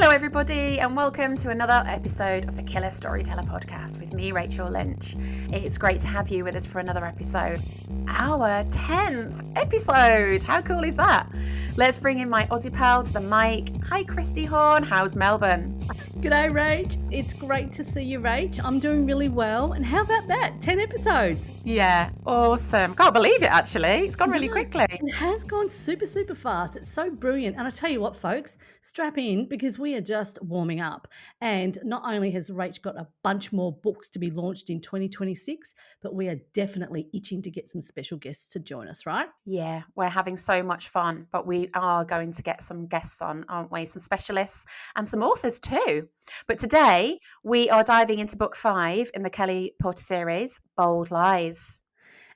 Hello everybody and welcome to another episode of the Killer Storyteller podcast with me, Rachel Lynch. It's great to have you with us for another episode. Our 10th episode! How cool is that? Let's bring in my Aussie pal to the mic. Hi Christy Horn, how's Melbourne? G'day Rach, it's great to see you Rach. I'm doing really well, and how about that, 10 episodes? Yeah, awesome. Can't believe it actually, it's gone really quickly. It has gone super fast, it's so brilliant. And I tell you what folks, strap in because we are just warming up. And not only has Rach got a bunch more books to be launched in 2026, but we are definitely itching to get some special guests to join us, right? Yeah, we're having so much fun, but we are going to get some guests on, aren't we? Some specialists and some authors too. But today we are diving into book 5 in the Kelly Porter series, Bold Lies.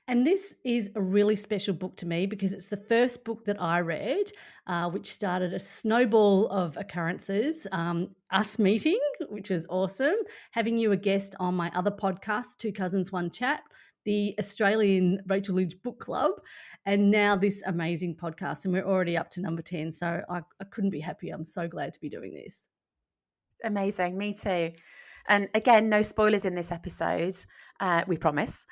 And this is a really special book to me because it's the first book that I read, which started a snowball of occurrences, us meeting, which was awesome, having you a guest on my other podcast, Two Cousins, One Chat, the Australian Rachel Lynch Book Club, and now this amazing podcast. And we're already up to number 10, so I couldn't be happier. I'm so glad to be doing this. Amazing, me too. And again, no spoilers in this episode, we promise.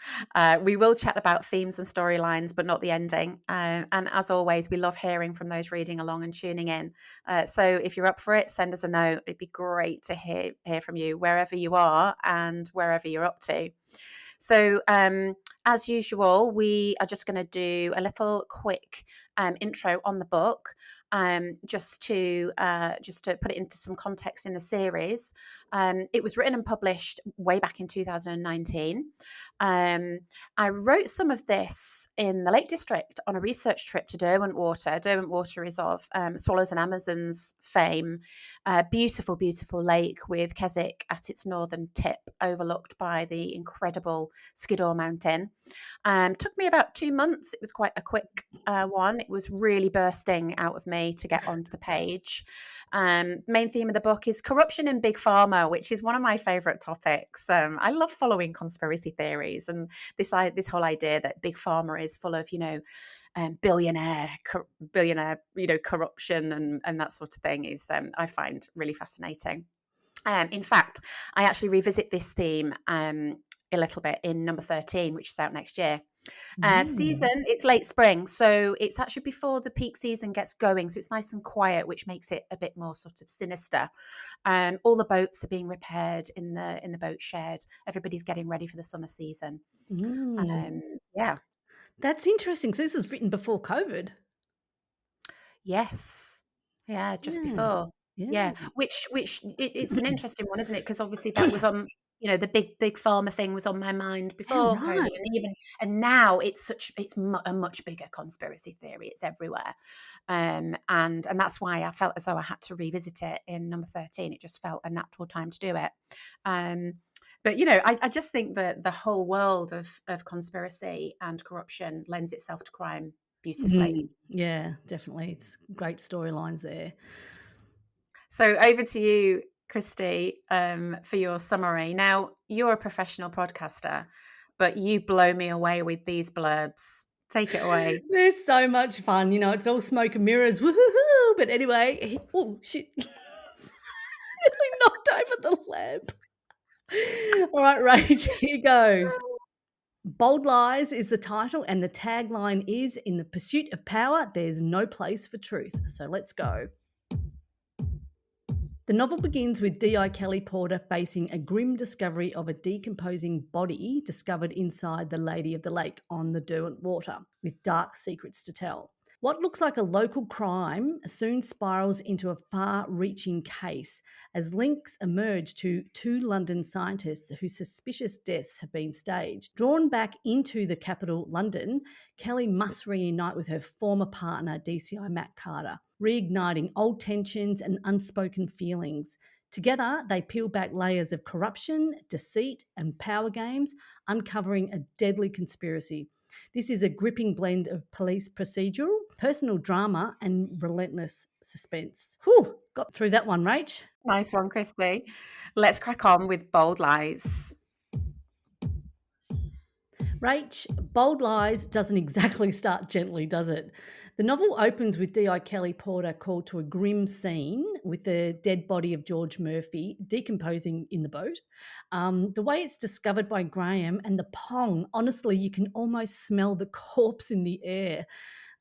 We will chat about themes and storylines, but not the ending. And as always, we love hearing from those reading along and tuning in. So if you're up for it, send us a note. It'd be great to hear from you wherever you are and wherever you're up to. So as usual, we are just going to do a little quick intro on the book. Just to put it into some context in the series. It was written and published way back in 2019. I wrote some of this in the Lake District on a research trip to Derwent Water. Derwent Water is of Swallows and Amazons fame. Beautiful, beautiful lake with Keswick at its northern tip, overlooked by the incredible Skiddaw Mountain. Took me about 2 months. It was quite a quick one. It was really bursting out of me to get onto the page. Main theme of the book is corruption in Big Pharma, which is one of my favourite topics. I love following conspiracy theories and this whole idea that Big Pharma is full of, billionaire, corruption and that sort of thing is I find really fascinating. In fact, I actually revisit this theme a little bit in number 13, which is out next year. Season, it's late spring, so it's actually before the peak season gets going, so it's nice and quiet, which makes it a bit more sort of sinister. All the boats are being repaired in the boat shed. Everybody's getting ready for the summer season. Yeah, That's interesting. So this was written before COVID. yes, yeah, just before. Yeah, which it's an interesting one, isn't it? Because obviously that was on, the big pharma thing was on my mind before COVID, and now it's a much bigger conspiracy theory. It's everywhere, and that's why I felt as though I had to revisit it in number 13. It just felt a natural time to do it. But I just think that the whole world of conspiracy and corruption lends itself to crime beautifully. Yeah, definitely. It's great storylines there. So over to you, Christy, for your summary. Now, you're a professional podcaster, but you blow me away with these blurbs. Take it away. They're so much fun. It's all smoke and mirrors. Woo-hoo-hoo. But anyway, oh, shit. Nearly knocked over the lamp. All right, Rach, here goes. Bold Lies is the title, and the tagline is, "In the pursuit of power, there's no place for truth." So let's go. The novel begins with D.I. Kelly Porter facing a grim discovery of a decomposing body discovered inside the Lady of the Lake on the Derwent Water, with dark secrets to tell. What looks like a local crime soon spirals into a far-reaching case as links emerge to 2 London scientists whose suspicious deaths have been staged. Drawn back into the capital, London, Kelly must reunite with her former partner, DCI Matt Carter, reigniting old tensions and unspoken feelings. Together, they peel back layers of corruption, deceit, and power games, uncovering a deadly conspiracy. This is a gripping blend of police procedural, personal drama, and relentless suspense. Whew, got through that one, Rach. Nice one, Christy. Let's crack on with Bold Lies. Rach, Bold Lies doesn't exactly start gently, does it? The novel opens with D.I. Kelly Porter called to a grim scene with the dead body of George Murphy decomposing in the boat. The way it's discovered by Graham and the pong, honestly, you can almost smell the corpse in the air.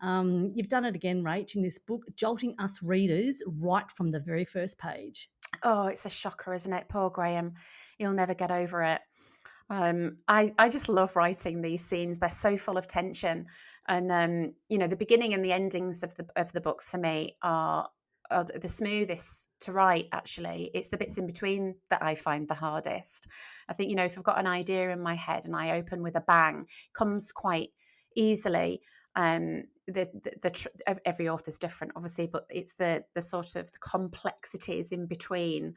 You've done it again, Rach, in this book, jolting us readers right from the very first page. Oh, it's a shocker, isn't it? Poor Graham. He'll never get over it. I just love writing these scenes. They're so full of tension, and the beginning and the endings of the books for me are the smoothest to write. Actually, it's the bits in between that I find the hardest. I think if I've got an idea in my head and I open with a bang, it comes quite easily. Every author's different, obviously, but it's the sort of the complexities in between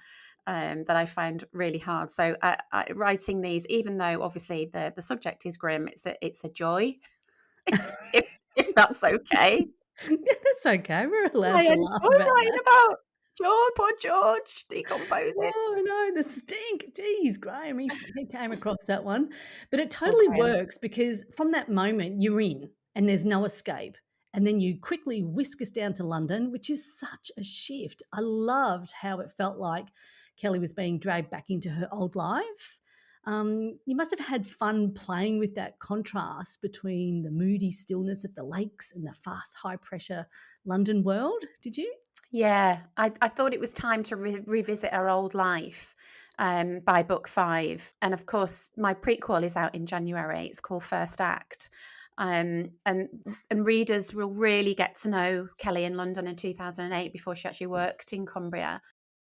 that I find really hard. So writing these, even though obviously the subject is grim, it's a joy, if that's okay. Yeah, that's okay. We're I allowed to laugh enjoy about writing that. about poor George decomposing. Oh no, the stink. Jeez, Graham, he came across that one. But it Poor totally Graham. works because from that moment you're in and there's no escape. And then you quickly whisk us down to London, which is such a shift. I loved how it felt like Kelly was being dragged back into her old life. You must have had fun playing with that contrast between the moody stillness of the lakes and the fast, high pressure London world. Did you? Yeah, I thought it was time to revisit our old life by book 5. And of course, my prequel is out in January. It's called First Act. And readers will really get to know Kelly in London in 2008 before she actually worked in Cumbria.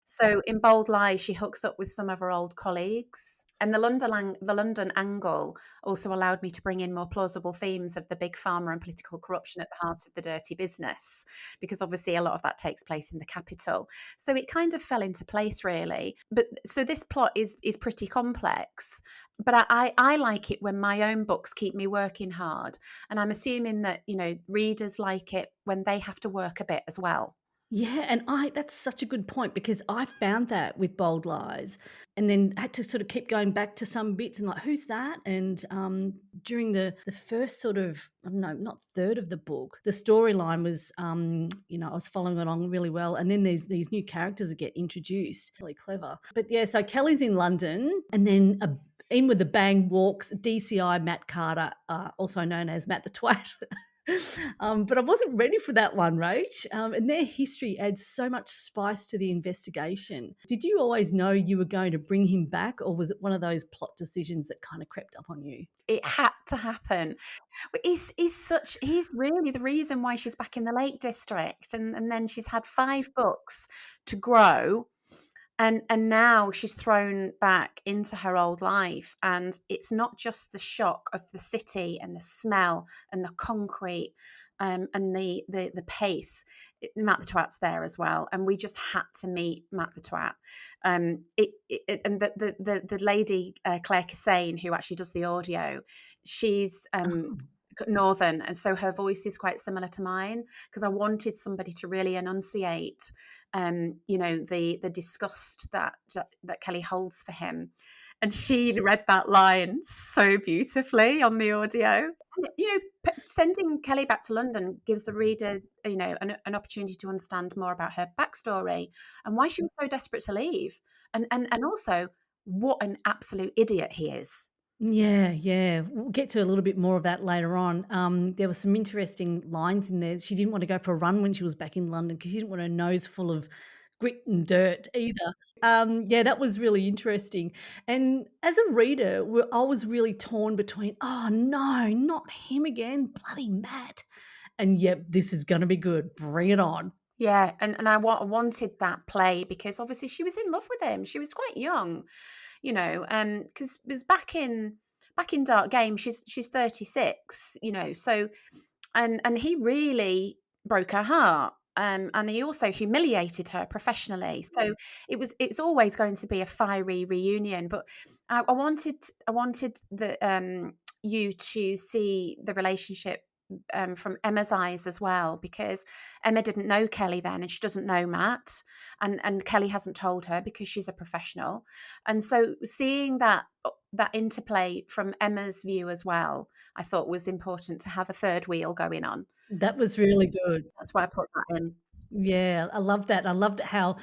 So in Bold Lies, she hooks up with some of her old colleagues. And the London angle also allowed me to bring in more plausible themes of the big pharma and political corruption at the heart of the dirty business, because obviously a lot of that takes place in the capital. So it kind of fell into place, really. But so this plot is pretty complex, but I like it when my own books keep me working hard. And I'm assuming that, readers like it when they have to work a bit as well. Yeah, and I that's such a good point because I found that with Bold Lies and then had to sort of keep going back to some bits and like, who's that? And during the first sort of, I don't know, not third of the book, the storyline was, I was following along really well. And then there's these new characters that get introduced, really clever. But yeah, so Kelly's in London and then in with the bang walks DCI Matt Carter, also known as Matt the Twat. But I wasn't ready for that one, Rach. And their history adds so much spice to the investigation. Did you always know you were going to bring him back, or was it one of those plot decisions that kind of crept up on you? It had to happen. But he's really the reason why she's back in the Lake District, and then she's had 5 books to grow, and now she's thrown back into her old life, and it's not just the shock of the city and the smell and the concrete, and the pace. Matt the Twat's there as well, and we just had to meet Matt the Twat. And the lady Claire Cassane, who actually does the audio, she's northern, and so her voice is quite similar to mine, because I wanted somebody to really enunciate the disgust that Kelly holds for him. And she read that line so beautifully on the audio. Sending Kelly back to London gives the reader, an opportunity to understand more about her backstory and why she was so desperate to leave, and also what an absolute idiot he is. Yeah, yeah. We'll get to a little bit more of that later on. There were some interesting lines in there. She didn't want to go for a run when she was back in London because she didn't want her nose full of grit and dirt either. Yeah, that was really interesting. And as a reader, I was really torn between, oh no, not him again, bloody Matt. And yep, this is going to be good. Bring it on. Yeah, and I wanted that play because obviously she was in love with him. She was quite young, because it was back in Dark Game. She's 36, so and he really broke her heart. And he also humiliated her professionally. So it's always going to be a fiery reunion. But I wanted you to see the relationship from Emma's eyes as well, because Emma didn't know Kelly then, and she doesn't know Matt, and Kelly hasn't told her because she's a professional. And so seeing that interplay from Emma's view as well, I thought was important to have a third wheel going on. That was really good. That's why I put that in. Yeah, I love that. I loved how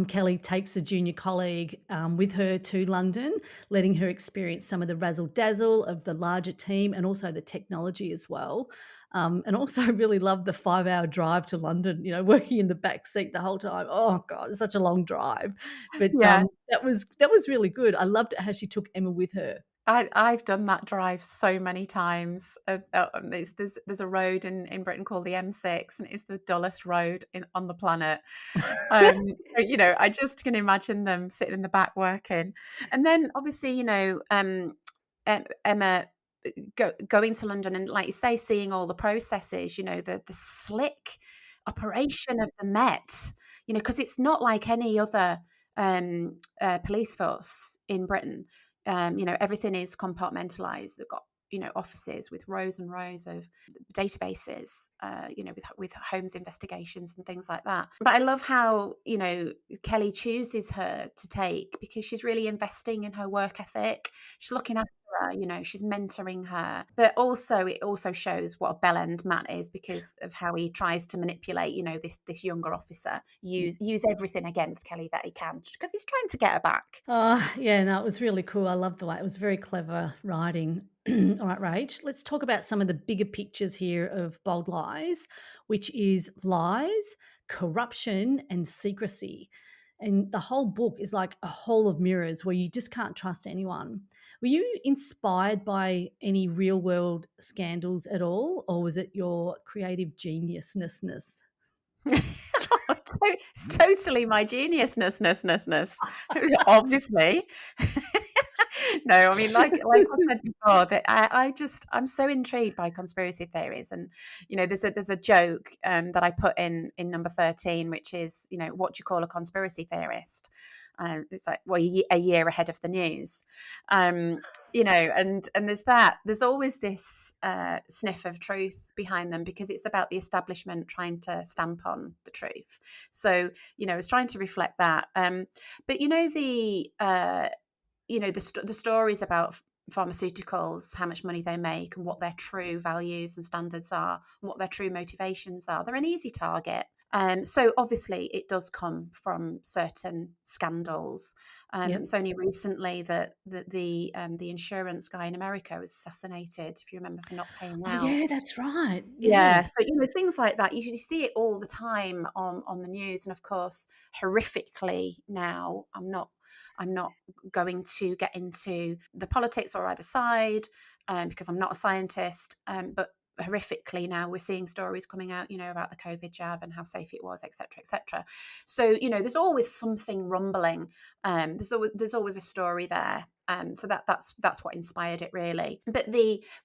Kelly takes a junior colleague with her to London, letting her experience some of the razzle dazzle of the larger team and also the technology as well. And also, really loved the 5 hour drive to London. Working in the back seat the whole time. Oh God, it's such a long drive, but Yeah. that was really good. I loved it how she took Emma with her. I've done that drive so many times. There's a road in Britain called the M6, and it's the dullest road on the planet. So, I just can imagine them sitting in the back working, and then obviously, Emma going to London and, like you say, seeing all the processes. The slick operation of the Met. Because it's not like any other police force in Britain. Everything is compartmentalized. They've got offices with rows and rows of databases, with Holmes investigations and things like that. But I love how Kelly chooses her to take, because she's really investing in her work ethic. She's looking after her, she's mentoring her. But also, it also shows what a bell end Matt is, because of how he tries to manipulate, this younger officer, use everything against Kelly that he can, because he's trying to get her back. Yeah, no, it was really cool. I loved the way it was very clever writing. All right, Rach, let's talk about some of the bigger pictures here of Bold Lies, which is lies, corruption, and secrecy. And the whole book is like a hall of mirrors where you just can't trust anyone. Were you inspired by any real world scandals at all, or was it your creative geniusness? It's totally my geniusness, obviously. No, I mean, like I said before, that I'm so intrigued by conspiracy theories, and there's a joke that I put in number 13, which is, what do you call a conspiracy theorist? It's like, well, a year ahead of the news. And there's always this sniff of truth behind them, because it's about the establishment trying to stamp on the truth. So it's trying to reflect that. But the stories about pharmaceuticals, how much money they make, and what their true values and standards are, and what their true motivations are, they're an easy target. So obviously it does come from certain scandals. Yep. It's only recently that the insurance guy in America was assassinated, if you remember, for not paying Oh, out. yeah, that's right. Yeah, Yeah. so things like that, you see it all the time on the news, and of course, horrifically now, I'm not going to get into the politics or either side, because I'm not a scientist, but horrifically now we're seeing stories coming out, about the COVID jab and how safe it was, etc., etc. So there's always something rumbling. There's always a story there. So that's what inspired it, really. But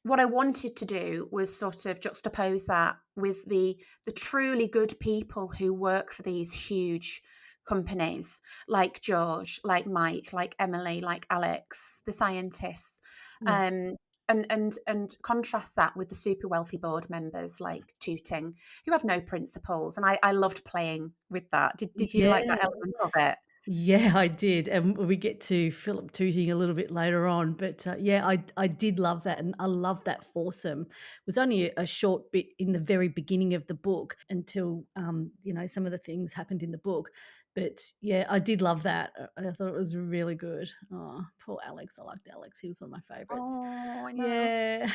what I wanted to do was sort of juxtapose that with the truly good people who work for these huge companies, like George, like Mike, like Emily, like Alex, the scientists, Yeah. um, and contrast that with the super wealthy board members like Tooting, who have no principles. And I loved playing with that. Did you Yeah. like that element of it? Yeah, I did, and we get to Philip Tooting a little bit later on, but, yeah, I did love that, and I love that foursome. It was only a short bit in the very beginning of the book until, some of the things happened in the book, but, yeah, I did love that. I thought it was really good. Oh, poor Alex. I liked Alex. He was one of my favorites. Oh, I know. Yeah,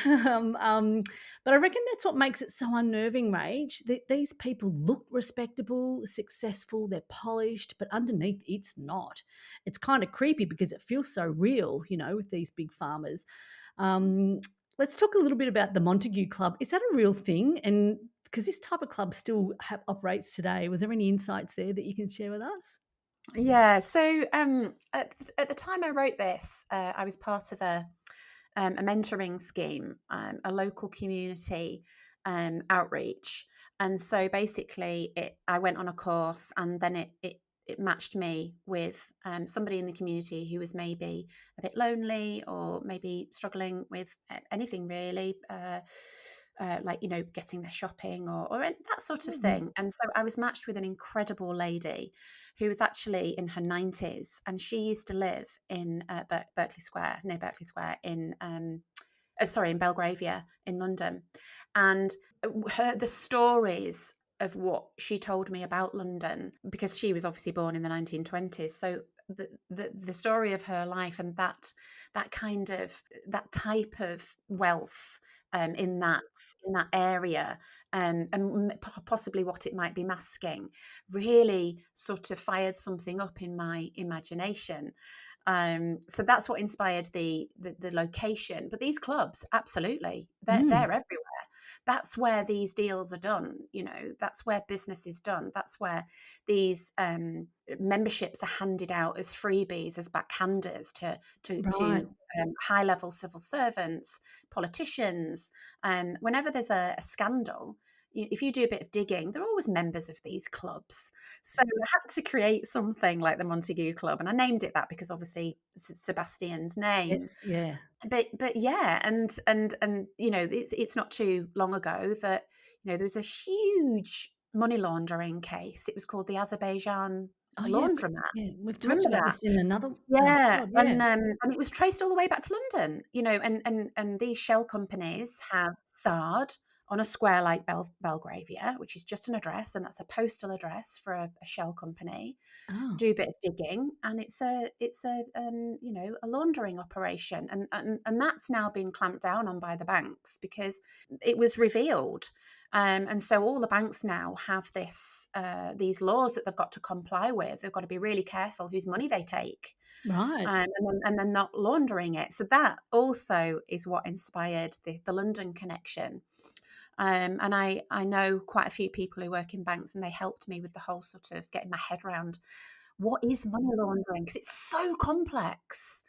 but I reckon that's what makes it so unnerving, Rage. These people look respectable, successful, they're polished, but underneath it's not. It's kind of creepy because it feels so real, with these big farmers. Um, let's talk a little bit about the Montague Club. Is that a real thing? And because this type of club still operates today, was there any insights there that you can share with us? Yeah. So at the time I wrote this, I was part of a mentoring scheme, a local community outreach, and so basically, I went on a course, and then it matched me with somebody in the community who was maybe a bit lonely, or maybe struggling with anything really. Like getting their shopping, or that sort of Mhm. thing. And so I was matched with an incredible lady who was actually in her 90s, and she used to live in Berkeley Square, near Berkeley Square, in Belgravia in London. And the stories what she told me about London, because she was obviously born in the 1920s. So the story of her life, and that kind of, that type of wealth, in that area, and possibly what it might be masking, really sort of fired something up in my imagination. So that's what inspired the location. But these clubs, absolutely, they're Mm, everywhere. That's where these deals are done. That's where business is done. That's where these memberships are handed out as freebies, as backhanders right. to high level civil servants, politicians. Whenever there's a scandal, if you do a bit of digging, they're always members of these clubs. So I had to create something like the Montague Club, and I named it that because obviously Sebastian's name. Yes, yeah. But yeah, and it's not too long ago that there was a huge money laundering case. It was called the Azerbaijan Oh, yeah, laundromat. yeah, we've talked Remember about that? this in another Yeah, pod, yeah. and it was traced all the way back to London. And these shell companies have SARD on a square like Belgravia, which is just an address, and that's a postal address for a shell company. Oh, Do a bit of digging, and it's a laundering operation, and that's now been clamped down on by the banks because it was revealed. And so all the banks now have these laws that they've got to comply with. They've got to be really careful whose money they take, right. and then not laundering it. So that also is what inspired the London connection. And I know quite a few people who work in banks, and they helped me with the whole sort of getting my head around what is money laundering, because it's so complex.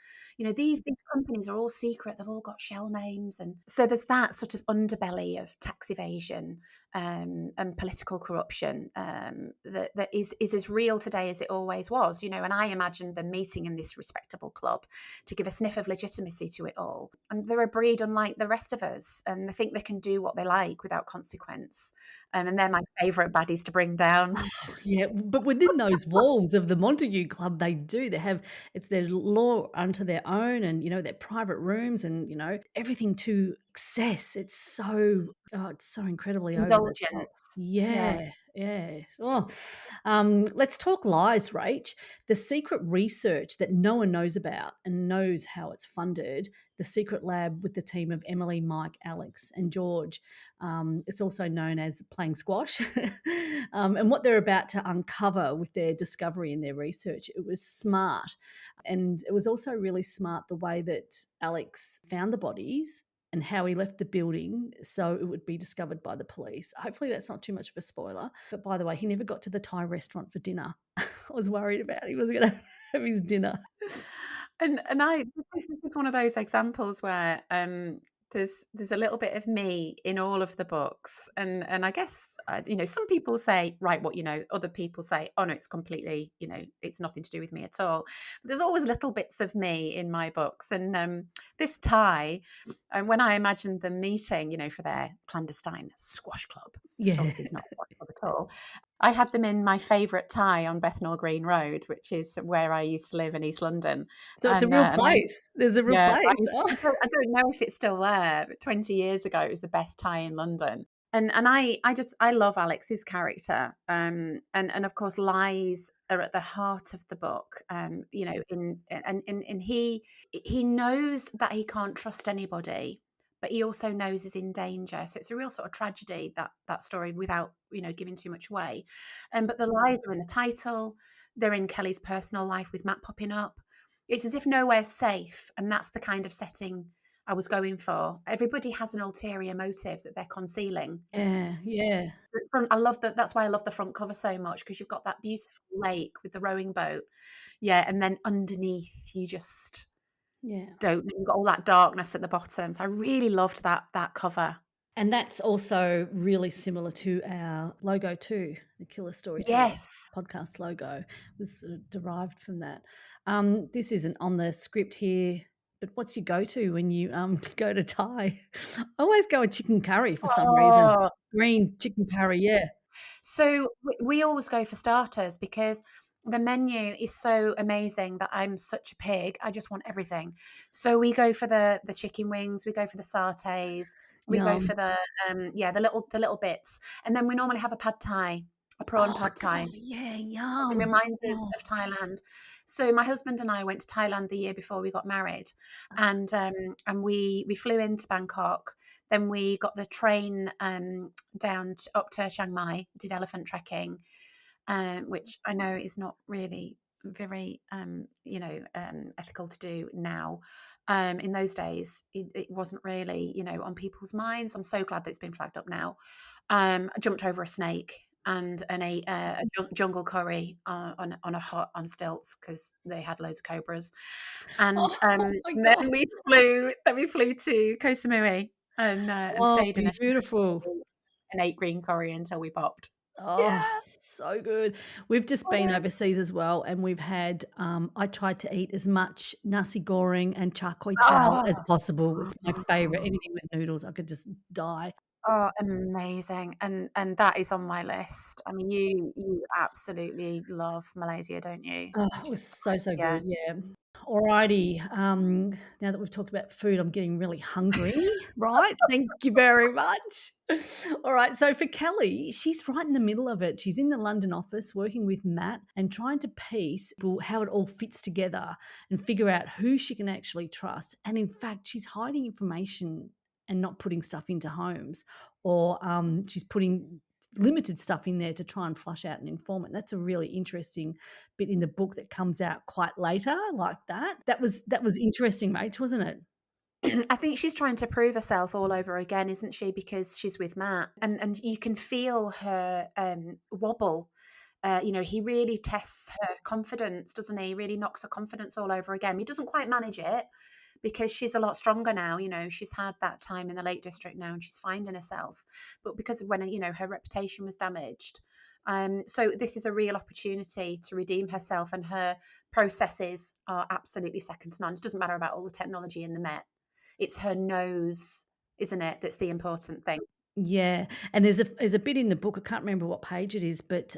These companies are all secret. They've all got shell names, and so there's that sort of underbelly of tax evasion, and political corruption, that is as real today as it always was. And I imagined them meeting in this respectable club to give a sniff of legitimacy to it all. And they're a breed unlike the rest of us, and they think they can do what they like without consequence. And they're my favourite baddies to bring down. Yeah, but within those walls of the Montague Club, they have it's their law unto their own, and, their private rooms and, everything to excess. It's so incredibly over the top. Indulgence. Yeah. Yeah, yeah. Well, let's talk lies, Rach. The secret research that no one knows about and knows how it's funded, the secret lab with the team of Emily, Mike, Alex, and George. It's also known as playing squash. And what they're about to uncover with their discovery and their research, it was smart. And it was also really smart the way that Alex found the bodies and how he left the building so it would be discovered by the police. Hopefully, that's not too much of a spoiler. But by the way, he never got to the Thai restaurant for dinner. I was worried about he wasn't going to have his dinner. And this is one of those examples where there's a little bit of me in all of the books, and I guess some people say write what you know, other people say, oh no, it's completely, it's nothing to do with me at all. But there's always little bits of me in my books, and this Thai, and when I imagined them meeting, for their clandestine squash club, which Yeah. obviously is not a squash club at all, I had them in my favourite Thai on Bethnal Green Road, which is where I used to live in East London. So it's a And real and I place. There's a real yeah, place. Oh. I don't know if it's still there, but 20 years ago, it was the best Thai in London. And I love Alex's character. And of course, lies are at the heart of the book. And he knows that he can't trust anybody, but he also knows he's in danger. So it's a real sort of tragedy, that story, without giving too much away. But the lies are in the title. They're in Kelly's personal life with Matt popping up. It's as if nowhere's safe, and that's the kind of setting I was going for. Everybody has an ulterior motive that they're concealing. Yeah, yeah, I love that. That's why I love the front cover so much, because you've got that beautiful lake with the rowing boat. Yeah, and then underneath you just yeah. don't. You've got all that darkness at the bottom. So I really loved that cover. And that's also really similar to our logo too. The Killer Storyteller Yes. podcast logo was sort of derived from that. This isn't on the script here, but what's your go-to when you go to Thai? I always go with chicken curry for some reason. Oh, Green chicken curry, yeah. so we always go for starters, because The menu is so amazing that I'm such a pig. I just want everything. So we go for the chicken wings, we go for the satay, we go Yum. for the little bits, and then we normally have a pad thai, a prawn Oh pad thai. god, yeah, It yum. reminds us Oh. of Thailand. So my husband and I went to Thailand the year before we got married, and we flew into Bangkok. Then we got the train up to Chiang Mai, did elephant trekking, which I know is not really very ethical to do now. In those days, it wasn't really on people's minds. I'm so glad that it's been flagged up now. I jumped over a snake and ate a jungle curry on a hut on stilts because they had loads of cobras. And Oh my then god. we flew to Koh Samui and Oh, stayed in a beautiful. chalet and ate green curry until we popped. Oh, Yeah. so good. We've just been Oh, overseas as well, and we've had, I tried to eat as much nasi goreng and char kway teow as oh, possible. It's my favourite. Anything with noodles, I could just die. oh, amazing, and that is on my list. I mean, you absolutely love Malaysia, don't you? Oh, it Which was is so, so yeah. good, yeah. Alrighty, now that we've talked about food, I'm getting really hungry, right? Thank you very much. Alright, so for Kelly, she's right in the middle of it. She's in the London office working with Matt and trying to piece how it all fits together and figure out who she can actually trust. And in fact, she's hiding information and not putting stuff into homes, or she's putting limited stuff in there to try and flush out an informant. That's a really interesting bit in the book that comes out quite later like that. That was interesting, mate, wasn't it? I think she's trying to prove herself all over again, isn't she? Because she's with Matt, and you can feel her wobble. He really tests her confidence, doesn't he? He really knocks her confidence all over again. He doesn't quite manage it because she's a lot stronger now. She's had that time in the Lake District now, and she's finding herself. But because of when her reputation was damaged, so this is a real opportunity to redeem herself, and her processes are absolutely second to none. It doesn't matter about all the technology in the Met. It's her nose, isn't it, that's the important thing. Yeah, and there's a bit in the book, I can't remember what page it is, but,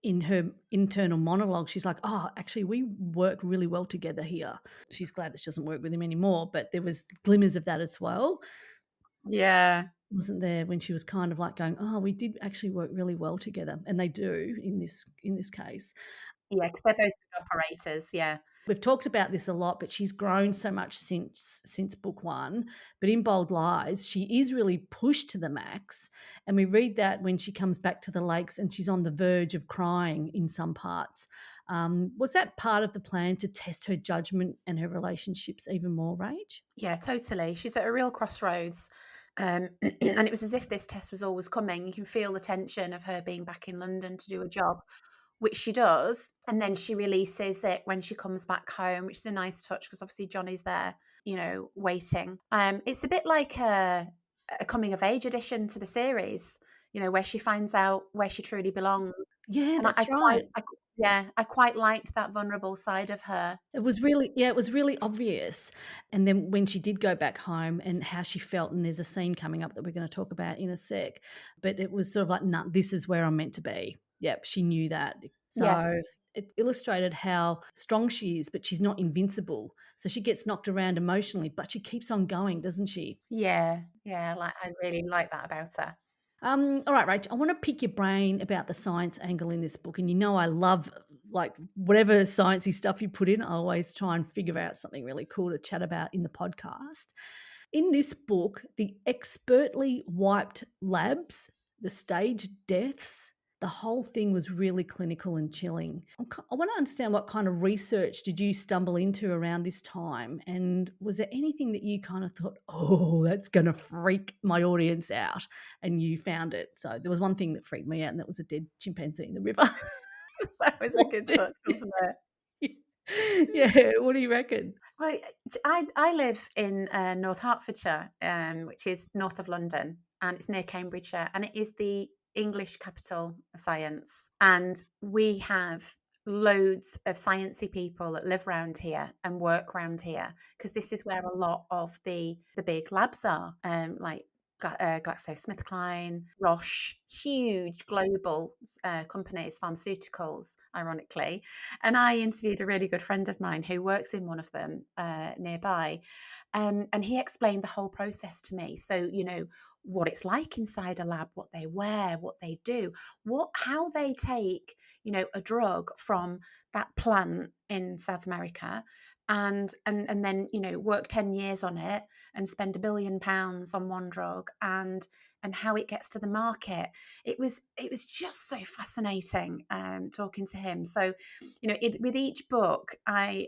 in her internal monologue, she's like, "Oh, actually, we work really well together here." She's glad that she doesn't work with him anymore, but there was glimmers of that as well, Yeah. wasn't there, when she was kind of like going, "Oh, we did actually work really well together," and they do in this case. Yeah, because 'cause they're both good operators, yeah. We've talked about this a lot, but she's grown so much since book 1. But in Bold Lies, she is really pushed to the max, and we read that when she comes back to the lakes and she's on the verge of crying in some parts. Was that part of the plan to test her judgment and her relationships even more, Rach? Yeah, totally. She's at a real crossroads. And it was as if this test was always coming. You can feel the tension of her being back in London to do a job, which she does. And then she releases it when she comes back home, which is a nice touch because obviously Johnny's there, waiting. It's a bit like a coming of age edition to the series, where she finds out where she truly belongs. Yeah, And that's right. I quite liked that vulnerable side of her. It was really obvious. And then when she did go back home and how she felt, and there's a scene coming up that we're gonna talk about in a sec, but it was sort of like, "No, this is where I'm meant to be." Yep, she knew that. Yeah, So, it illustrated how strong she is, but she's not invincible. So she gets knocked around emotionally, but she keeps on going, doesn't she? yeah, yeah. I really like that about her. All right, Rach, I want to pick your brain about the science angle in this book. And you know, I love like whatever sciencey stuff you put in, I always try and figure out something really cool to chat about in the podcast. In this book, the expertly wiped labs, the staged deaths, the whole thing was really clinical and chilling. I want to understand what kind of research did you stumble into around this time? And was there anything that you kind of thought, oh, that's going to freak my audience out? And you found it. So there was one thing that freaked me out, and that was a dead chimpanzee in the river. That was a good touch, wasn't it? Yeah, what do you reckon? Well, I live in North Hertfordshire, which is north of London, and it's near Cambridgeshire, and it is the English capital of science. And we have loads of sciencey people that live around here and work around here because this is where a lot of the big labs are, like GlaxoSmithKline, Roche, huge global companies, pharmaceuticals, ironically. And I interviewed a really good friend of mine who works in one of them nearby. And he explained the whole process to me. So, what it's like inside a lab, what they wear, what they do, how they take, a drug from that plant in South America and then, work 10 years on it and spend £1 billion on one drug and how it gets to the market. It was just so fascinating talking to him. So, with each book, I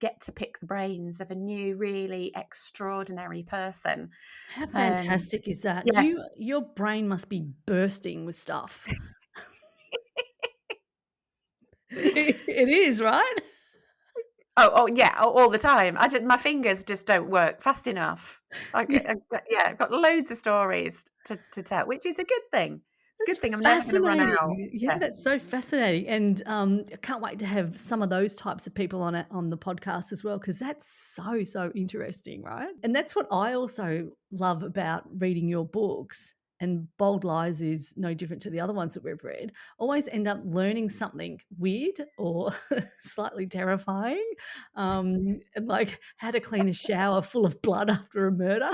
get to pick the brains of a new, really extraordinary person. How Um, fantastic is that? yeah. Your brain must be bursting with stuff. It is, right? Oh, yeah, all the time. My fingers just don't work fast enough. I've got loads of stories to tell, which is a good thing. It's a That's good thing. I'm never going to run out. fascinating. Yeah, Yeah. that's so fascinating, and I can't wait to have some of those types of people on the podcast as well, because that's so interesting, right? And that's what I also love about reading your books. And Bold Lies is no different to the other ones that we've read. Always end up learning something weird or slightly terrifying, and like how to clean a shower full of blood after a murder.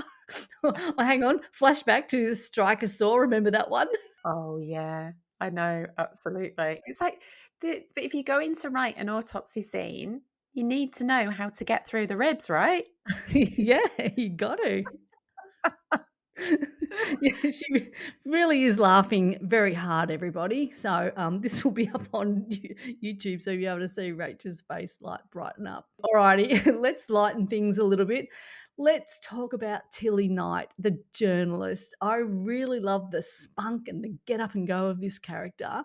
Oh, hang on, flashback to Strike a Saw. Remember that one? Oh, yeah. I know, absolutely. It's like but if you're going to write an autopsy scene, you need to know how to get through the ribs, right? Yeah, you got to. Yeah, she really is laughing very hard, everybody. So this will be up on YouTube, so you'll be able to see Rachel's face like brighten up. Alrighty, let's lighten things a little bit. Let's talk about Tilly Knight, the journalist. I really love the spunk and the get up and go of this character,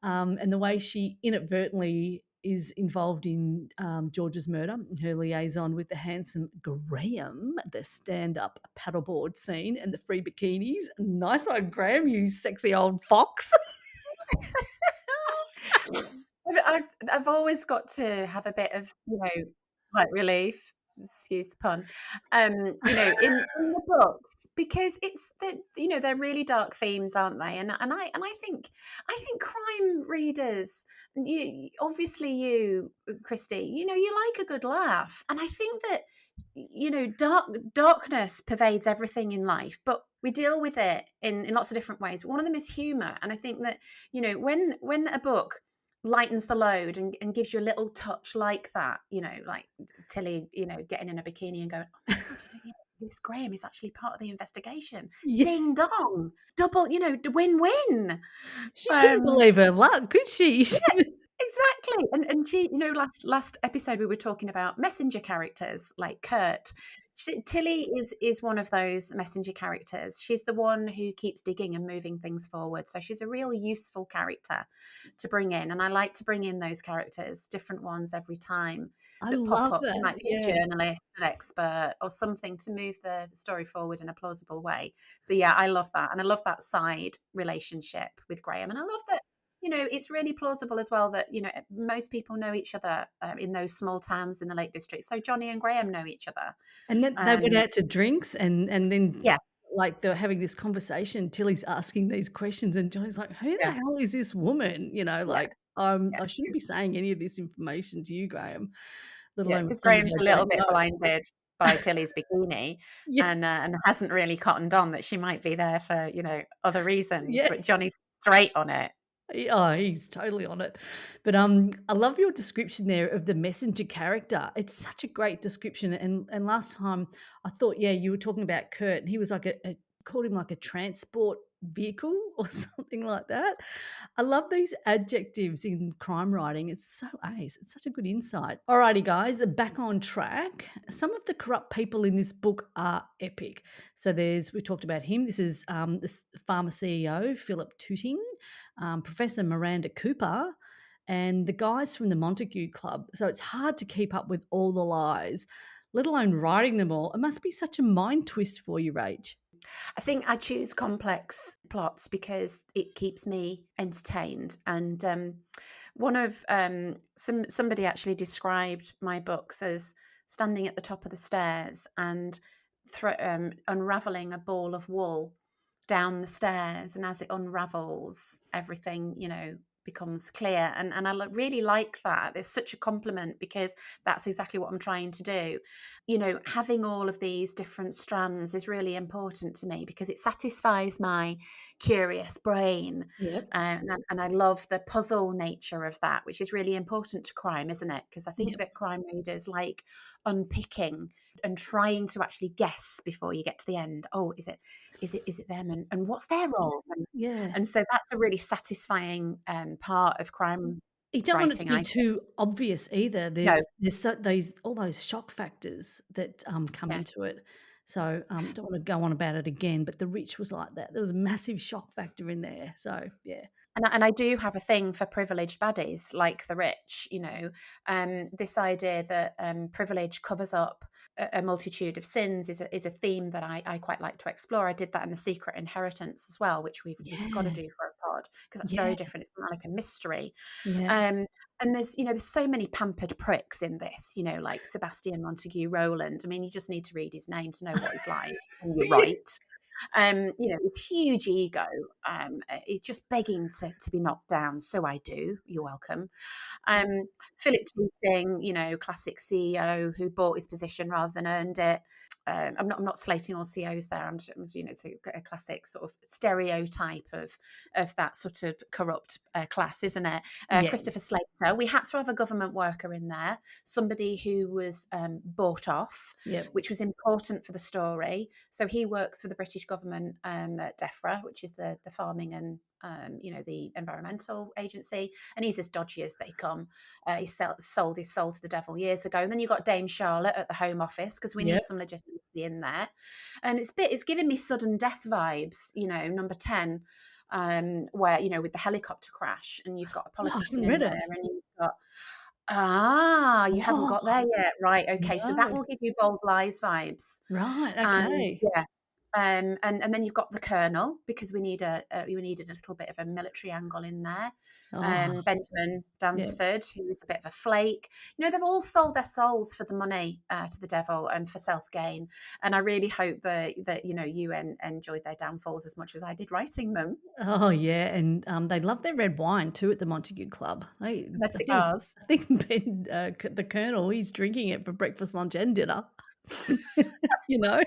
and the way she inadvertently is involved in George's murder, her liaison with the handsome Graham, the stand-up paddleboard scene, and the free bikinis. Nice one, Graham, you sexy old fox. I've always got to have a bit of, like relief, excuse the pun, in the books because they're really dark themes, aren't they? And I think crime readers, obviously you, Christy, you like a good laugh, and I think that darkness pervades everything in life, but we deal with it in lots of different ways. One of them is humor, and I think that when a book lightens the load and gives you a little touch like that, like Tilly, getting in a bikini and going, oh my God, this Graham is actually part of the investigation. Yeah, Ding dong, double, win-win. she couldn't Um, believe her luck, could she? She yeah, was- exactly. And she, last episode we were talking about messenger characters like Kurt. Tilly is one of those messenger characters. She's the one who keeps digging and moving things forward. So she's a real useful character to bring in. And I like to bring in those characters, different ones every time I that pop love up. They that. might be a Yeah. journalist, an expert, or something to move the story forward in a plausible way. So yeah, I love that. And I love that side relationship with Graham. And I love that it's really plausible as well that, most people know each other in those small towns in the Lake District. So Johnny and Graham know each other. And then they went Um, out to drinks and then, yeah, like, they're having this conversation, Tilly's asking these questions, and Johnny's like, "Who the yeah, hell is this woman?" yeah, Like, yeah, I shouldn't be saying any of this information to you, Graham, let yeah. alone with Because somebody Graham's I a little don't bit know. blinded by Tilly's bikini Yeah, and hasn't really cottoned on that she might be there for, other reasons. yeah. But Johnny's straight on it. Oh, he's totally on it. But, I love your description there of the messenger character. It's such a great description, and last time I thought, yeah, you were talking about Kurt, and he was like a called him like a transport vehicle or something like that. I love these adjectives in crime writing. It's so ace. It's such a good insight. Alrighty, guys, back on track. Some of the corrupt people in this book are epic. So we talked about him. This is this pharma CEO, Philip Tooting, Professor Miranda Cooper, and the guys from the Montague Club. So it's hard to keep up with all the lies, let alone writing them all. It must be such a mind twist for you, Rach. I think I choose complex plots because it keeps me entertained. And one of somebody actually described my books as standing at the top of the stairs and unraveling a ball of wool down the stairs, and as it unravels, everything, becomes clear. And I really like that. It's such a compliment, because that's exactly what I'm trying to do. Having all of these different strands is really important to me, because it satisfies my curious brain. Yep. And I love the puzzle nature of that, which is really important to crime, isn't it? Because I think Yep. that crime readers like unpicking and trying to actually guess before you get to the end. Oh, is it them, and what's their role? Yeah. And so that's a really satisfying part of crime You don't want it to writing, be I think. too obvious either. No, There's so those all those shock factors that, come yeah. into it. So, don't wanna go on about it again, but The Rich was like that. There was a massive shock factor in there. So, yeah. And I do have a thing for privileged baddies like the rich, this idea that privilege covers up a multitude of sins is a theme that I quite like to explore. I did that in The Secret Inheritance as well, which we've got to Yeah. do for a pod, because that's Yeah. very different. It's not like a mystery. Yeah. Um, and there's so many pampered pricks in this, like Sebastian Montague Rowland. I mean, you just need to read his name to know what he's like. And you're Yeah. right. His huge ego. He's just begging to be knocked down. So I do. You're welcome. Philip Keating, classic CEO who bought his position rather than earned it. I'm not slating all CEOs there. It's a classic sort of stereotype of that sort of corrupt class, isn't it? Yeah. Christopher Slater. We had to have a government worker in there, somebody who was bought off, Yep. which was important for the story. So he works for the British government at DEFRA, which is the farming and the environmental agency, and he's as dodgy as they come. He sold his soul to the devil years ago. And then you've got Dame Charlotte at the Home Office, because we Yep. need some legitimacy in there. And it's giving me sudden death vibes, number 10, where, with the helicopter crash, and you've got a Oh, I politician haven't in read there, it. and you've got, you haven't Oh, got there yet. Right. Okay. So that no. will give you Bold Lies vibes. Right, And okay. yeah, and then you've got the Colonel, because we needed a little bit of a military angle in there. Oh, Benjamin yeah. Dansford, who is a bit of a flake. They've all sold their souls for the money to the devil and for self gain. And I really hope that you enjoyed their downfalls as much as I did writing them. Oh, yeah, and, they love their red wine too at the Montague Club. Their I think cigars. I think Ben, the Colonel, he's drinking it for breakfast, lunch, and dinner. You know?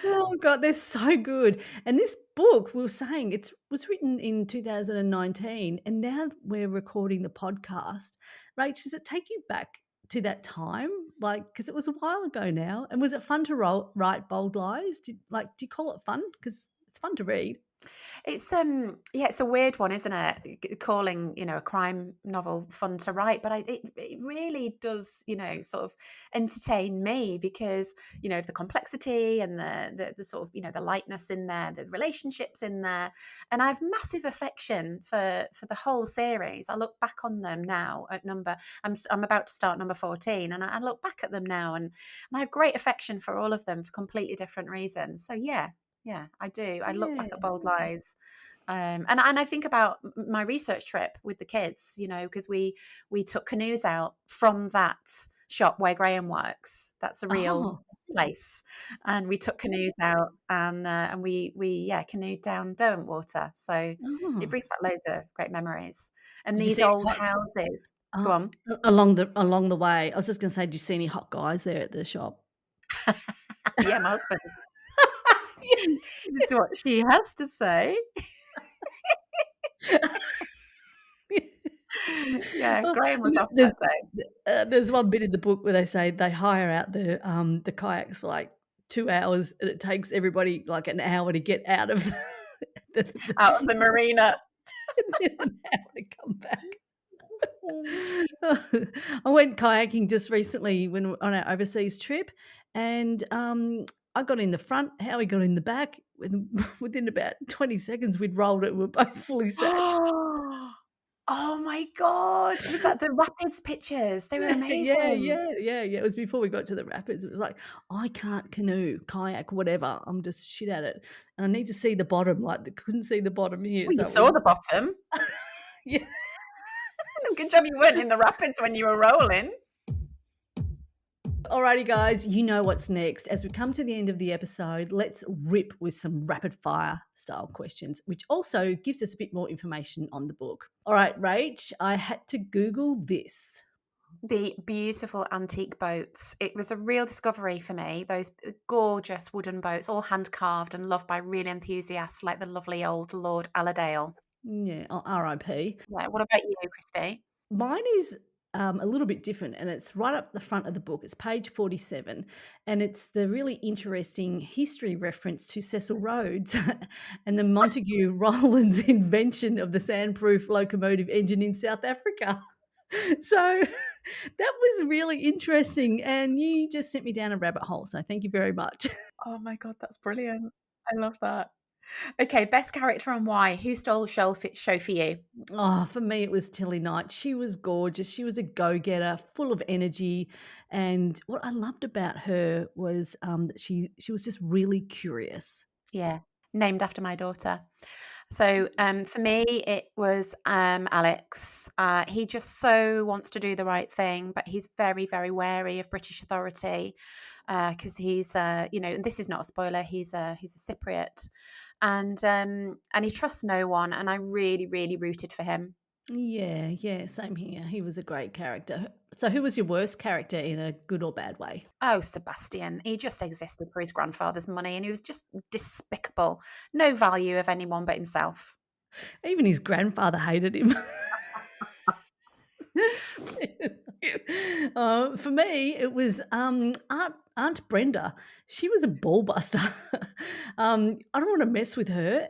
Oh god, they're so good. And this book, we were saying, was written in 2019, and now we're recording the podcast. Rach, does it take you back to that time? Like, because it was a while ago now. And was it fun to write Bold Lies? Do you call it fun? Because it's fun to read. It's a weird one, isn't it? Calling a crime novel fun to write, but it really does sort of entertain me, because of the complexity and the sort of the lightness in there, the relationships in there, and I have massive affection for the whole series. I look back on them now at I'm about to start number 14, and I look back at them now, and I have great affection for all of them for completely different reasons. So yeah, I do. I look back at Yeah. Bold Lies, and I think about my research trip with the kids, because we took canoes out from that shop where Graham works. That's a real Oh, place, and we took canoes out, and we canoed down Derwent Water. So it oh. brings back loads of great memories. And Did you these see any old hot houses. Go oh, on. along the way? I was just gonna say, did you see any hot guys there at the shop? Yeah, my husband. It's what she has to say. Yeah, Oh, Graham was and off there's that day. there's one bit in the book where they say they hire out the kayaks for, like, 2 hours, and it takes everybody, like, an hour to get out of the Out of the marina. and then an hour to come back. I went kayaking just recently on our overseas trip, and, I got in the front, Howie got in the back. Within about 20 seconds, we'd rolled it, we were both fully satched. Oh my god! Was that the rapids pictures? They were Yeah, yeah, amazing. yeah, yeah, yeah. It was before we got to the rapids. It was like, I can't canoe, kayak, whatever. I'm just shit at it, and I need to see the bottom. Like, I couldn't see the bottom here, Well, you so saw the bottom. yeah. Good job you weren't in the rapids when you were rolling. Alrighty, guys, you know what's next. As we come to the end of the episode, let's rip with some rapid fire style questions, which also gives us a bit more information on the book. All right, Rach, I had to Google this. The beautiful antique boats. It was a real discovery for me. Those gorgeous wooden boats, all hand carved and loved by real enthusiasts like the lovely old Lord Allerdale. Yeah, RIP. Yeah. What about you, Christy? Mine is a little bit different, and it's right up the front of the book. It's page 47, and it's the really interesting history reference to Cecil Rhodes and the Montague Rowland's invention of the sandproof locomotive engine in South Africa. So that was really interesting, and you just sent me down a rabbit hole. So thank you very much. Oh my God, that's brilliant. I love that. Okay, best character and why? Who stole show for you? Oh, for me, it was Tilly Knight. She was gorgeous. She was a go-getter, full of energy, and what I loved about her was that she was just really curious. Yeah, named after my daughter. So for me, it was Alex. He just so wants to do the right thing, but he's very, very wary of British authority because he's, and this is not a spoiler. He's a Cypriot, and he trusts no one. And I really, really rooted for him. Yeah, same here. He was a great character. So, who was your worst character in a good or bad way? Oh, Sebastian. He just existed for his grandfather's money, and he was just despicable. No value of anyone but himself. Even his grandfather hated him. For me, it was Aunt Brenda. She was a ball buster. I don't want to mess with her,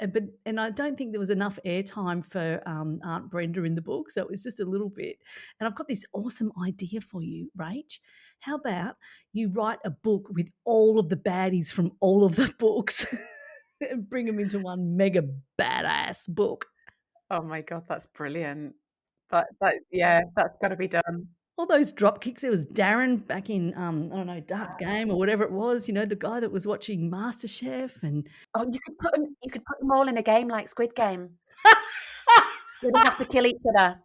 and I don't think there was enough airtime for Aunt Brenda in the book, so it was just a little bit. And I've got this awesome idea for you, Rach. How about you write a book with all of the baddies from all of the books and bring them into one mega badass book? Oh my God, that's brilliant. Yeah, that's got to be done. All those drop kicks. There was Darren back in, I don't know, Dark Game or whatever it was, the guy that was watching MasterChef and Oh, you could put them all in a game like Squid Game. They don't have to kill each other.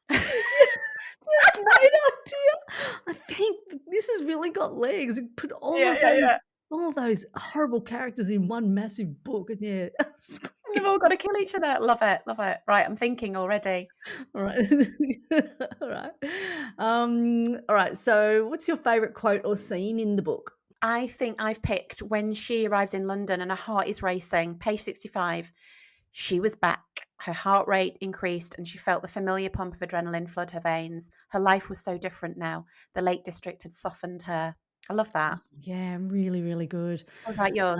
That's a great idea. I think this has really got legs. We put Yeah. all those horrible characters in one massive book and yeah. They've all got to kill each other. Love it, love it. Right, I'm thinking already. All right. All right. All right. So what's your favourite quote or scene in the book? I think I've picked when she arrives in London and her heart is racing, page 65. She was back. Her heart rate increased and she felt the familiar pump of adrenaline flood her veins. Her life was so different now. The Lake District had softened her. I love that. Yeah, really, really good. What about yours?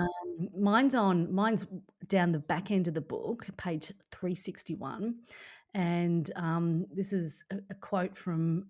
Mine's down the back end of the book, page 361. And this is a quote from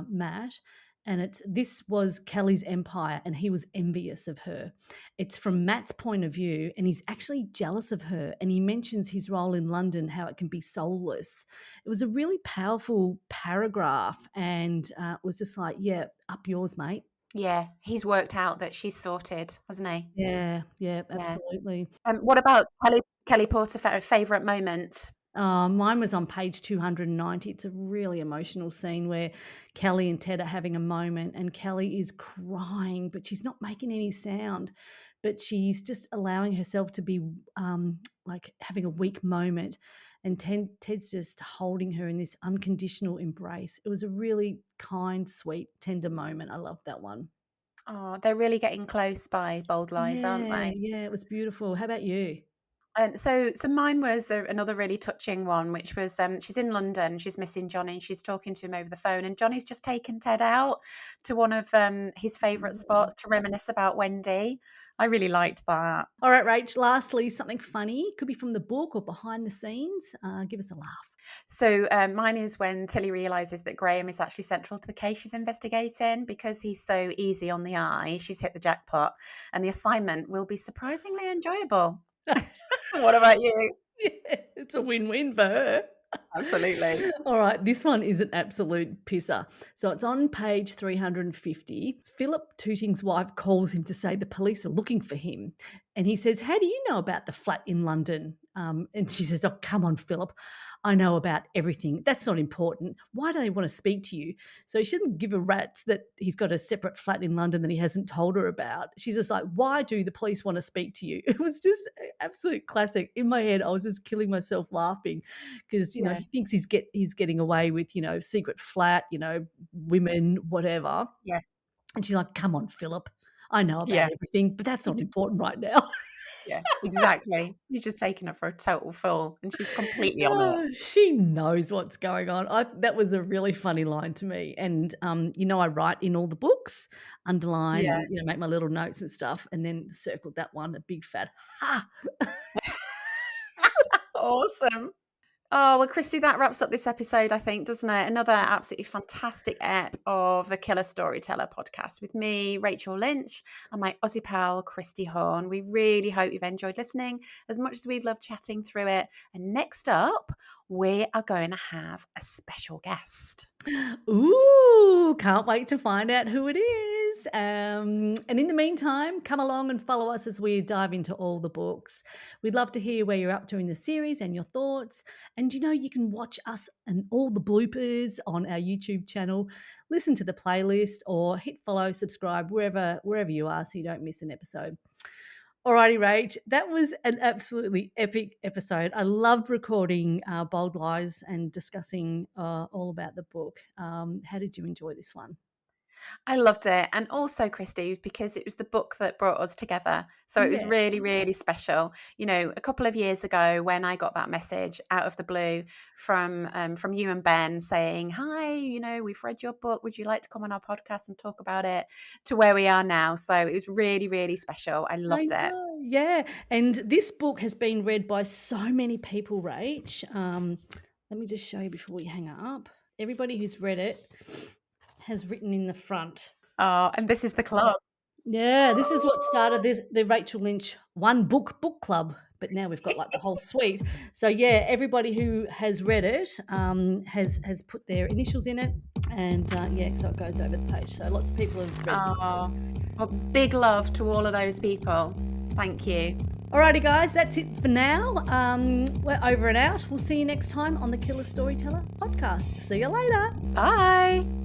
Matt. And this was Kelly's empire, and he was envious of her. It's from Matt's point of view, and he's actually jealous of her. And he mentions his role in London, how it can be soulless. It was a really powerful paragraph, and it was just like, yeah, up yours, mate. Yeah, he's worked out that she's sorted, hasn't he? Yeah, absolutely. What about Kelly Porter favourite moment? Mine was on page 290. It's a really emotional scene where Kelly and Ted are having a moment and Kelly is crying, but she's not making any sound. But she's just allowing herself to be like having a weak moment. And Ted's just holding her in this unconditional embrace. It was a really kind, sweet, tender moment. I loved that one. Oh, they're really getting close by Bold Lies, aren't they? Yeah, it was beautiful. How about you? And so mine was another really touching one, which was she's in London, she's missing Johnny, and she's talking to him over the phone, and Johnny's just taken Ted out to one of his favourite spots to reminisce about Wendy. I really liked that. All right, Rach, lastly, something funny. Could be from the book or behind the scenes. Give us a laugh. So mine is when Tilly realises that Graham is actually central to the case she's investigating because he's so easy on the eye. She's hit the jackpot, and the assignment will be surprisingly enjoyable. What about you? Yeah, it's a win-win for her. Absolutely. All right, this one is an absolute pisser. So it's on page 350. Philip Tooting's wife calls him to say the police are looking for him. And he says, how do you know about the flat in London? And she says, oh, come on, Philip. I know about everything. That's not important. Why do they want to speak to you? So she doesn't give a rat's that he's got a separate flat in London that he hasn't told her about. She's just like, why do the police want to speak to you? It was just absolute classic. In my head, I was just killing myself laughing because, Yeah. he thinks he's getting away with, secret flat, women, whatever. Yeah. And she's like, come on, Philip. I know about Yeah. everything, but that's not important right now. Yeah, exactly. He's just taking her for a total fool, and she's completely on it. She knows what's going on. That was a really funny line to me. And, I write in all the books, underline Yeah. and, make my little notes and stuff, and then circled that one, a big fat ha. Awesome. Oh, well, Christy, that wraps up this episode, I think, doesn't it? Another absolutely fantastic ep of the Killer Storyteller podcast with me, Rachel Lynch, and my Aussie pal, Christy Horn. We really hope you've enjoyed listening as much as we've loved chatting through it. And next up, we are going to have a special guest. Ooh, can't wait to find out who it is. And in the meantime, come along and follow us as we dive into all the books. We'd love to hear where you're up to in the series and your thoughts. And you can watch us and all the bloopers on our YouTube channel, listen to the playlist, or hit follow, subscribe wherever you are so you don't miss an episode. Alrighty, Rach, that was an absolutely epic episode. I loved recording Bold Lies and discussing all about the book. How did you enjoy this one? I loved it. And also, Christy, because it was the book that brought us together. So it was really, really special. A couple of years ago when I got that message out of the blue from you and Ben saying, hi, we've read your book. Would you like to come on our podcast and talk about it, to where we are now? So it was really, really special. I loved it. Yeah. And this book has been read by so many people, Rach. Let me just show you before we hang up. Everybody who's read it has written in the front. Oh, and this is the club. Yeah, this is what started the Rachel Lynch one book club, but now we've got like the whole suite. So yeah, everybody who has read it has put their initials in it, and so it goes over the page. So lots of people have read this book. Well, big love to all of those people. Thank you. Alrighty, guys, that's it for now. We're over and out. We'll see you next time on the Killer Storyteller podcast. See you later. Bye.